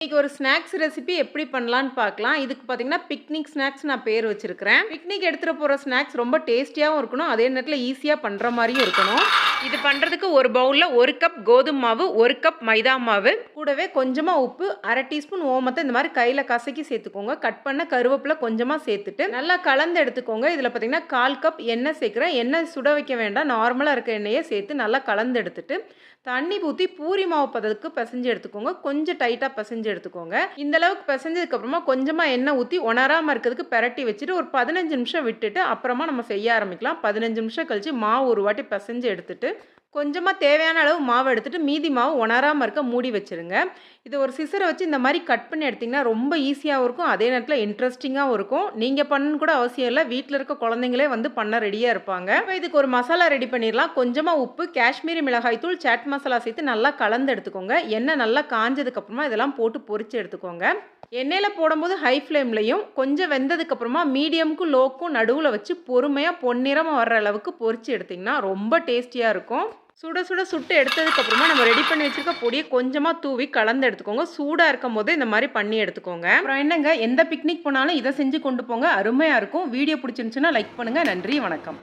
இன்னைக்கு ஒரு snacks recipe எப்படி பண்ணலான்னு பார்க்கலாம். இதுக்கு பார்த்தீங்கன்னா, பிக்னிக் ஸ்நாக்ஸ் நான் பேர் வச்சிருக்கிறேன். பிக்னிக் எடுத்துட்டு போற ஸ்நாக்ஸ் ரொம்ப டேஸ்டியாவும் இருக்கணும். அதே நேரத்தில ஈஸியா பண்ற மாரியும் இருக்கணும். இது பண்றதுக்கு ஒரு பவுல்ல 1 கப் கோதும மாவு, 1 கப் மைதா மாவு, கூடவே கொஞ்சமா உப்பு, 1/2 டீஸ்பூன் ஓமத்த இந்த மாரி கையில கசக்கி சேர்த்துக்கோங்க. கட் பண்ண கருவேப்பில கொஞ்சமா சேர்த்துட்டு, நல்லா கலந்து எடுத்துக்கோங்க. இதில பார்த்தீங்கன்னா, 1/4 கப் எண்ணெய் சேர்க்கிறேன். எண்ணெய் சுட வைக்க வேண்டாம். நார்மலா இருக்க எண்ணெயே சேர்த்து நல்லா கலந்து எடுத்துட்டு, தண்ணி ஊத்தி பூரி மாவு பதத்துக்கு பெசஞ்சு எடுத்துக்கோங்க. கொஞ்சம் டைட்டா பெசஞ்சு எடுத்துக்கோங்க. இந்த அளவுக்கு பெசஞ்சதுக்கு அப்புறமா கொஞ்சமா எண்ணெய் ஊத்தி உணராம இருக்கிறதுக்கு பெரட்டி வச்சுட்டு ஒரு 15 நிமிஷம் விட்டுட்டு அப்புறமா நம்ம செய்ய ஆரம்பிக்கலாம். 15 நிமிஷம் கழிச்சு மாவு ஒரு வாட்டி பெசஞ்சு எடுத்துட்டு, கொஞ்சமா தேவையான அளவு மாவு எடுத்துட்டு மீதி மாவு உணராம இருக்க மூடி வச்சுருங்க. இது ஒரு சிசர வச்சு இந்த மாரி கட் பண்ணி எடுத்தீங்கன்னா ரொம்ப ஈஸியாவும் இருக்கும். அதே நேரத்தில இன்ட்ரெஸ்டிங்காவும் இருக்கும். நீங்க பண்ணணும்னு கூட அவசியம் இல்ல. வீட்ல இருக்க குழந்தைங்களே வந்து பண்ண ரெடியா இருப்பாங்க. இப்ப இதுக்கு ஒரு மசாலா ரெடி பண்ணிரலாம். கொஞ்சமா உப்பு, காஷ்மீரி மிளகாய் தூள், சாட் மசாலா சேர்த்து நல்லா கலந்து எடுத்துக்கோங்க. எண்ணெய் நல்லா காஞ்சதுக்கு அப்புறமா இதெல்லாம் போட்டு பொரிச்சு எடுத்துக்கோங்க. எண்ணெயில போடும்போது ஹை ஃப்ளேம்லயும், கொஞ்சம் வெந்ததுக்கு அப்புறமா மீடியம்க்கும், லோக்கும் நடுவுல வச்சு பொறுமையா பொன்னிறமா வர்ற அளவுக்கு பொரிச்சு எடுத்தீங்கன்னா ரொம்ப டேஸ்டியா இருக்கும். சுட சுட சுட்டு எடுத்ததுக்கு அப்புறமா நம்ம ரெடி பண்ணி வச்சிருக்க பொடியை கொஞ்சமா தூவி கலந்து எடுத்துக்கோங்க. சூடா இருக்கும்போது இந்த மாதிரி பண்ணி எடுத்துக்கோங்க. அப்புறம் என்னங்க, எந்த பிக்னிக் போனாலும் இதை செஞ்சு கொண்டு போங்க. அருமையா இருக்கும். வீடியோ பிடிச்சிருந்துச்சுன்னா லைக் பண்ணுங்க. நன்றி, வணக்கம்.